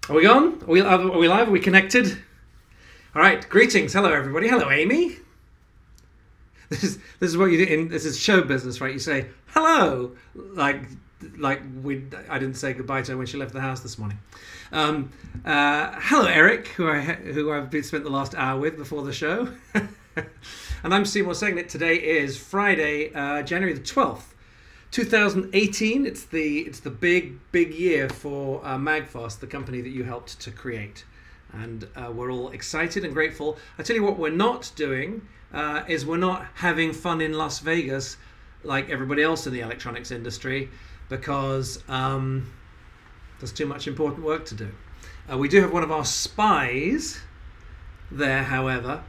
Are we on? Are we live? Are we connected? All right. Greetings. Hello, everybody. Hello, Amy. This is what you do this is show business, right? You say hello, like I didn't say goodbye to her when she left the house this morning. Hello, Eric, who I've spent the last hour with before the show, and I'm Seymour Segnet. Today is Friday, January the 12th. 2018. It's the big year for MAGFAST, the company that you helped to create, and we're all excited and grateful. I tell you what, we're not doing is we're not having fun in Las Vegas like everybody else in the electronics industry, because there's too much important work to do. We do have one of our spies there, however.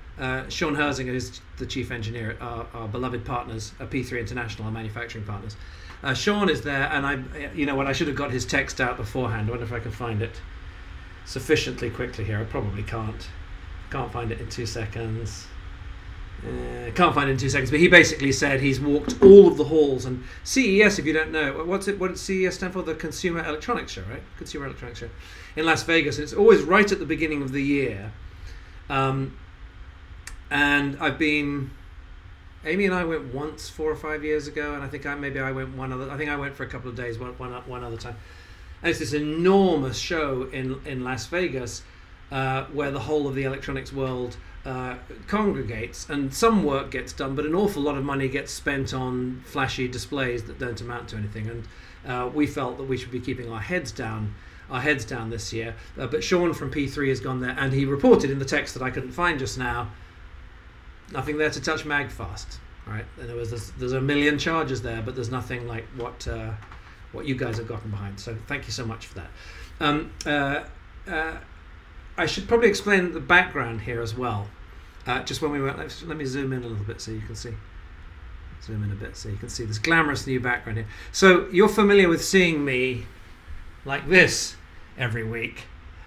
Shawn Herzinger, who's the chief engineer at our beloved partners, P3 International, our manufacturing partners. Shawn is there, and I should have got his text out beforehand. I wonder if I can find it sufficiently quickly here. I probably can't. Can't find it in 2 seconds. Can't find it in 2 seconds. But he basically said he's walked all of the halls, and CES, if you don't know, what does CES stand for? The Consumer Electronics Show, right? Consumer Electronics Show in Las Vegas. And it's always right at the beginning of the year. And Amy and I went once 4 or 5 years ago, and I think I went one other. I think I went for a couple of days one other time. And it's this enormous show in Las Vegas, where the whole of the electronics world congregates, and some work gets done, but an awful lot of money gets spent on flashy displays that don't amount to anything. And we felt that we should be keeping our heads down this year. But Shawn from P3 has gone there, and he reported in the text that I couldn't find just now. Nothing there to touch MAGFAST, right? And there's a million charges there, but there's nothing like what you guys have gotten behind. So thank you so much for that. I should probably explain the background here as well. Just when we went, let me zoom in a little bit so you can see. Zoom in a bit so you can see this glamorous new background here. So you're familiar with seeing me like this every week.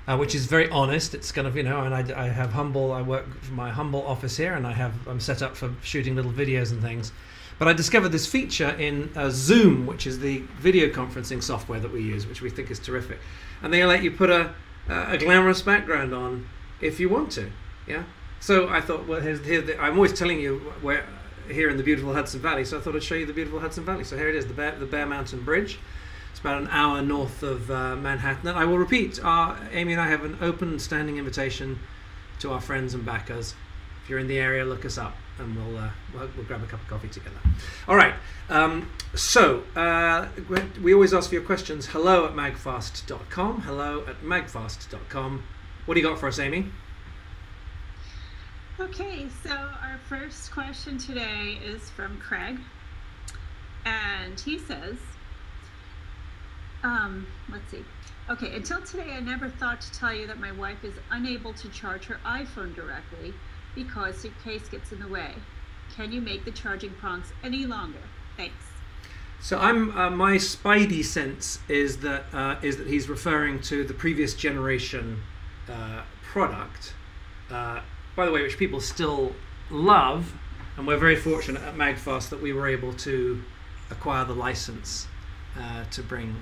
Which is very honest. It's kind of, and I work from my humble office here, and I'm set up for shooting little videos and things. But I discovered this feature in Zoom, which is the video conferencing software that we use, which we think is terrific. And they let you put a glamorous background on if you want to. Yeah. So I thought, well, I'm always telling you where here in the beautiful Hudson Valley. So I thought I'd show you the beautiful Hudson Valley. So here it is, the Bear Mountain Bridge. It's about an hour north of Manhattan. And I will repeat, Amy and I have an open standing invitation to our friends and backers. If you're in the area, look us up, and we'll grab a cup of coffee together. All right. So we always ask for your questions. Hello at magfast.com. Hello at magfast.com. What do you got for us, Amy? Okay, so our first question today is from Craig, and he says, let's see. Okay, until today, I never thought to tell you that my wife is unable to charge her iPhone directly because her case gets in the way. Can you make the charging prongs any longer? Thanks. So my spidey sense is that he's referring to the previous generation product, by the way, which people still love, and we're very fortunate at MAGFAST that we were able to acquire the license to bring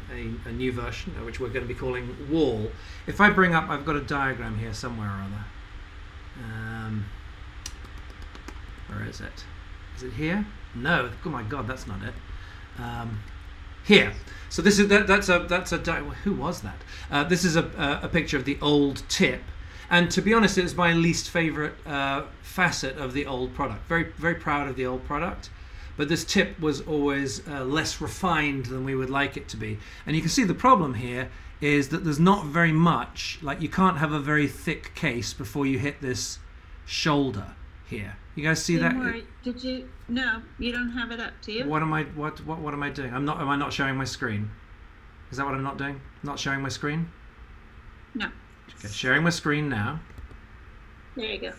a new version, which we're going to be calling Wall. If I bring up, I've got a diagram here somewhere or other. Where is it? Is it here? No. Oh my God, that's not it. Here. So this is that's a who was that? This is a picture of the old tip, and to be honest, it's my least favorite facet of the old product. Very very proud of the old product. But this tip was always less refined than we would like it to be. And you can see the problem here is that there's not very much, like you can't have a very thick case before you hit this shoulder here. You guys see that? Did you? No, you don't have it up, do you? What am I doing? Am I not showing my screen? Is that what I'm not doing? Not showing my screen? No. Okay, sharing my screen now. There you go.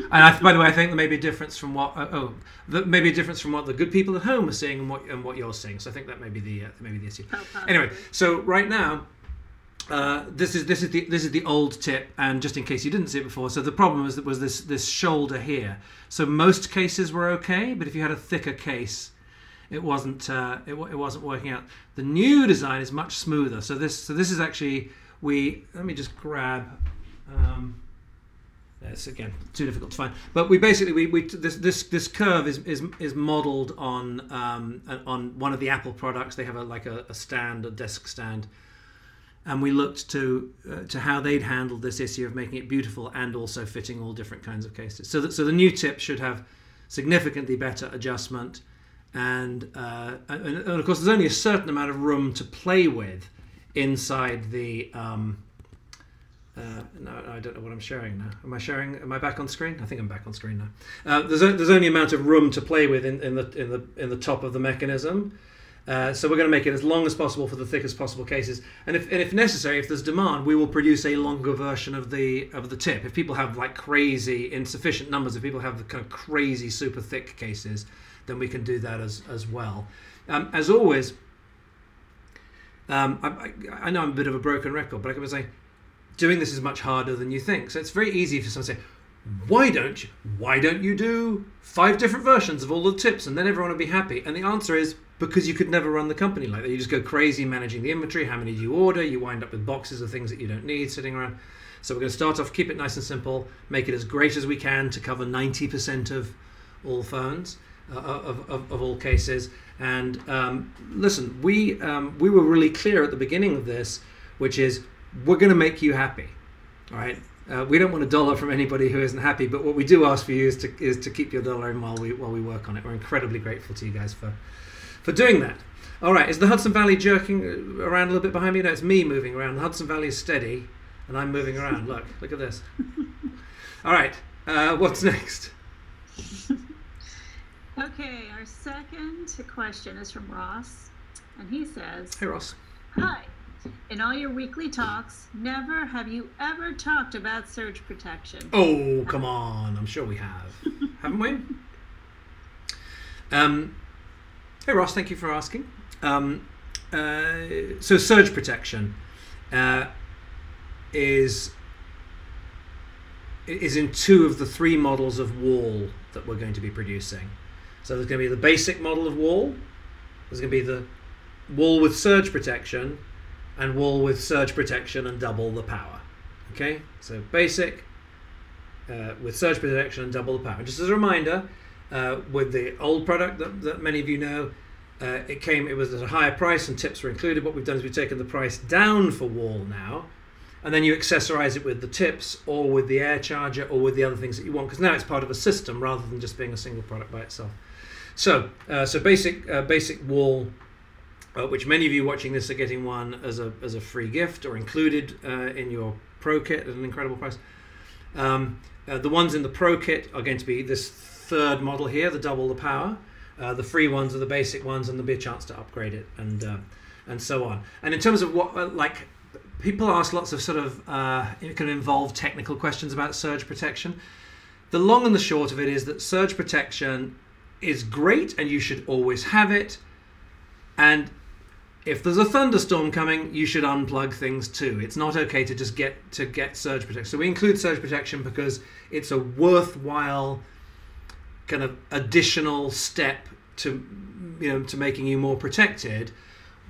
And by the way, I think there may be a difference from what the good people at home are seeing and what you're seeing. So I think that may be the issue. Anyway, so right now, this is the old tip, and just in case you didn't see it before, so the problem was this shoulder here. So most cases were okay, but if you had a thicker case, it wasn't working out. The new design is much smoother. So this is actually let me just grab. It's again too difficult to find, but we basically this curve is modeled on one of the Apple products. They have a stand, a desk stand, and we looked to how they'd handled this issue of making it beautiful and also fitting all different kinds of cases. So the new tip should have significantly better adjustment, and of course there's only a certain amount of room to play with inside the. No, I don't know what I'm sharing now. Am I back on screen? I think I'm back on screen now. There's only amount of room to play with in the top of the mechanism. So we're going to make it as long as possible for the thickest possible cases. And if necessary, if there's demand, we will produce a longer version of the tip. If people have like crazy insufficient numbers, if people have the kind of crazy super thick cases, then we can do that as well. As always, I know I'm a bit of a broken record, but I can say. Doing this is much harder than you think. So it's very easy for someone to say, why don't you do 5 different versions of all the tips and then everyone will be happy? And the answer is because you could never run the company like that. You just go crazy managing the inventory. How many do you order? You wind up with boxes of things that you don't need sitting around. So we're going to start off, keep it nice and simple, make it as great as we can to cover 90% of all phones, of all cases. And listen, we were really clear at the beginning of this, which is we're going to make you happy, all right? We don't want a dollar from anybody who isn't happy, but what we do ask for you is to keep your dollar in while we work on it. We're incredibly grateful to you guys for doing that. All right, is the Hudson Valley jerking around a little bit behind me? No, it's me moving around. The Hudson Valley is steady, and I'm moving around. Look at this. All right, what's next? Okay, our second question is from Ross, and he says, "Hey, Ross. Hi. In all your weekly talks, never have you ever talked about surge protection." Oh, come on. I'm sure we have. Haven't we? Hey, Ross, thank you for asking. So surge protection is in 2 of the 3 models of wall that we're going to be producing. So there's going to be the basic model of wall. There's going to be the wall with surge protection, and wall with surge protection and double the power. Okay, so basic with surge protection and double the power. Just as a reminder, with the old product that many of you know, it was at a higher price and tips were included. What we've done is we've taken the price down for wall now, and then you accessorize it with the tips or with the air charger or with the other things that you want, because now it's part of a system rather than just being a single product by itself. So basic wall. Which many of you watching this are getting one as a free gift or included in your Pro Kit at an incredible price. The ones in the Pro Kit are going to be this 3rd model here, the double the power. The free ones are the basic ones, and there'll be a chance to upgrade it and so on. And in terms of what like people ask lots of sort of kind of involved technical questions about surge protection. The long and the short of it is that surge protection is great, and you should always have it. And if there's a thunderstorm coming, you should unplug things too. It's not okay to just get surge protection. So we include surge protection because it's a worthwhile kind of additional step to making you more protected.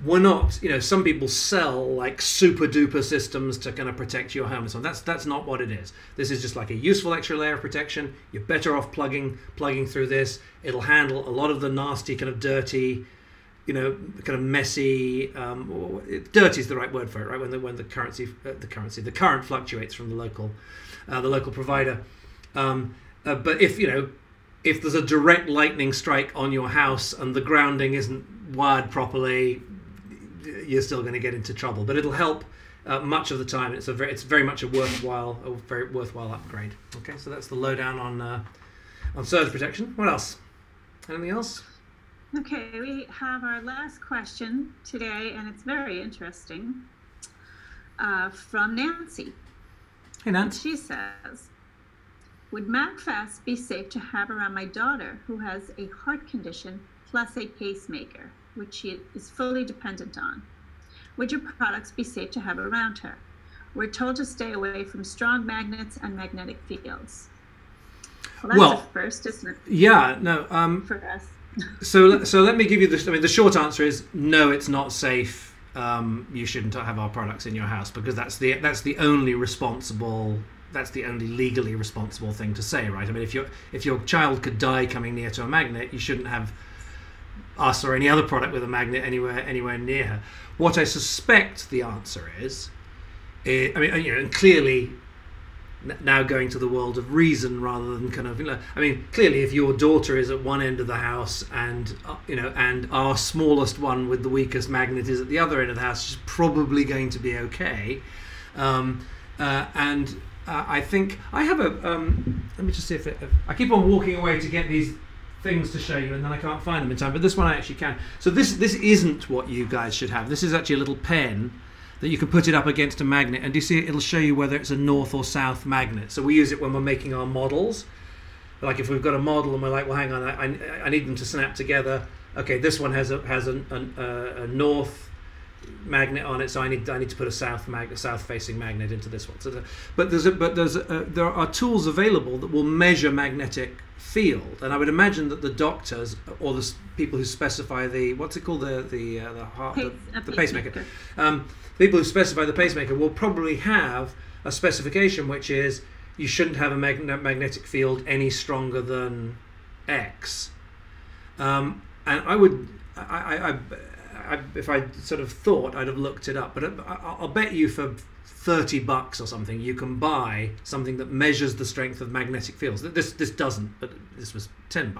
We're not, some people sell like super duper systems to kind of protect your home and so on. That's not what it is. This is just like a useful extra layer of protection. You're better off plugging through this. It'll handle a lot of the nasty kind of dirty, kind of messy. Dirty is the right word for it, right? When the current fluctuates from the local provider. But if there's a direct lightning strike on your house and the grounding isn't wired properly, you're still going to get into trouble. But it'll help much of the time. It's very much a very worthwhile upgrade. Okay, so that's the lowdown on surge protection. What else? Anything else? Okay, we have our last question today, and it's very interesting, from Nancy. Hey, Nancy. She says, would MAGFAST be safe to have around my daughter who has a heart condition plus a pacemaker, which she is fully dependent on? Would your products be safe to have around her? We're told to stay away from strong magnets and magnetic fields. Well, that's a first, isn't it? Yeah, no. For us. So let me give you the short answer is no, it's not safe you shouldn't have our products in your house, because that's the only legally responsible thing to say, right? I mean, if your child could die coming near to a magnet, you shouldn't have us or any other product with a magnet anywhere near her. What I suspect the answer is, I mean, you know, and clearly now going to the world of reason rather than kind of, you know, I mean, clearly if your daughter is at one end of the house and you know, and our smallest one with the weakest magnet is at the other end of the house, she's probably going to be okay. I think I have a let me just see if I keep on walking away to get these things to show you, and then I can't find them in time, but this one I actually can. So this isn't what you guys should have. This is actually a little pen that you can put it up against a magnet, and do you see it'll show you whether it's a north or south magnet. So we use it when we're making our models. Like if we've got a model and we're like, well, hang on, I need them to snap together. Okay, this one has a north magnet on it, so I need to put a south facing magnet into this one. So there are tools available that will measure magnetic field, and I would imagine that the doctors or the people who specify the, what's it called, the pacemaker, people who specify the pacemaker will probably have a specification which is you shouldn't have a magnetic field any stronger than X. And I would, if I sort of thought, I'd have looked it up, but I'll bet you for $30 or something you can buy something that measures the strength of magnetic fields. This doesn't, but this was $10.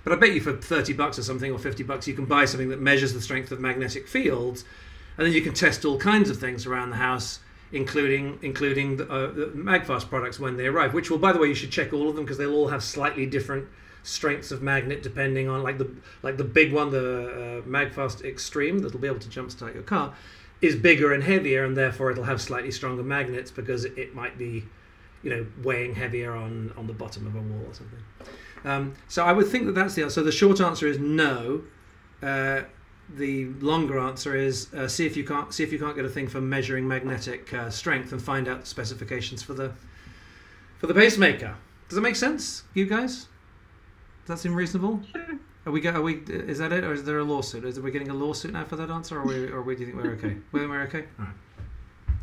But I bet you for $30 or something, or $50, you can buy something that measures the strength of magnetic fields, and then you can test all kinds of things around the house, including the MAGFAST products when they arrive. Which will, by the way, you should check all of them because they'll all have slightly different strengths of magnet depending on, like the big one, the MAGFAST Extreme, that'll be able to jumpstart your car, is bigger and heavier, and therefore it'll have slightly stronger magnets because it might be, you know, weighing heavier on the bottom of a wall or something. So I would think that that's the answer. So the short answer is no. The longer answer is see if you can't get a thing for measuring magnetic strength and find out the specifications for the pacemaker. Does that make sense, you guys? Does that seem reasonable? Sure. Is that it, or is there a lawsuit? Are we getting a lawsuit now for that answer, or do you think we're okay? We're okay. All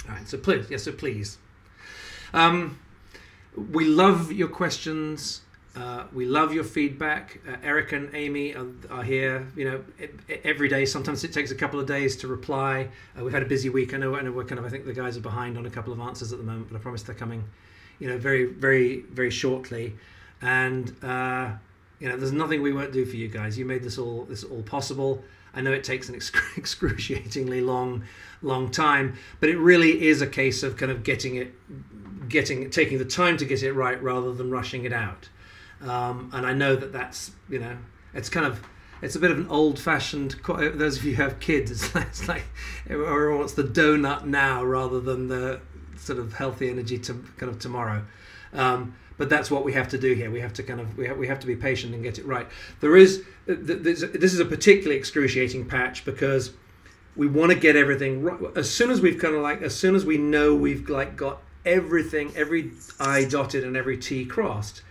right. So please, yes. So please, we love your questions. We love your feedback. Eric and Amy are here, you know, every day. Sometimes it takes a couple of days to reply. We've had a busy week. I know we're kind of, I think the guys are behind on a couple of answers at the moment, but I promise they're coming, you know, very, very, very shortly. And you know, there's nothing we won't do for you guys. You made this all possible. I know it takes an excruciatingly long time, but it really is a case of kind of taking the time to get it right rather than rushing it out. And I know that's, you know, it's a bit of an old-fashioned. Those of you who have kids, it's like everyone wants the donut now rather than the sort of healthy energy to kind of tomorrow. But that's what we have to do here. We have to we have to be patient and get it right. This is a particularly excruciating patch because we want to get everything right. As soon as we know we've got everything, every I dotted and every T crossed,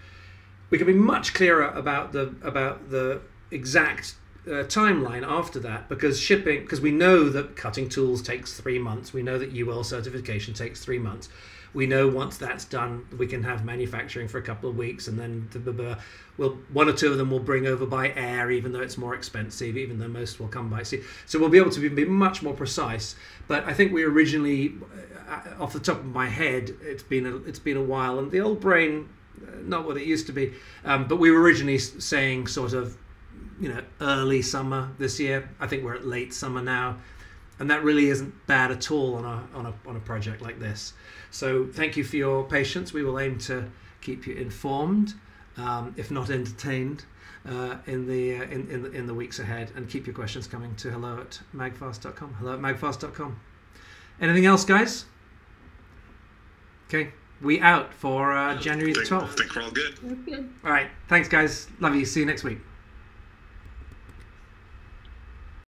we can be much clearer about the exact timeline after that, because we know that cutting tools takes 3 months. We know that UL certification takes 3 months. We know once that's done, we can have manufacturing for a couple of weeks, and then one or two of them will bring over by air, even though it's more expensive, even though most will come by sea. So we'll be able to be much more precise. But I think we originally, off the top of my head, it's been a while, and the old brain, not what it used to be. But we were originally saying sort of, you know, early summer this year. I think we're at late summer now. And that really isn't bad at all on a project like this. So thank you for your patience. We will aim to keep you informed, if not entertained, in the weeks ahead. And keep your questions coming to hello@magfast.com. hello@magfast.com. Anything else, guys? Okay, we out for January the 12th. I think we're all good. We're good. All right, thanks, guys. Love you. See you next week.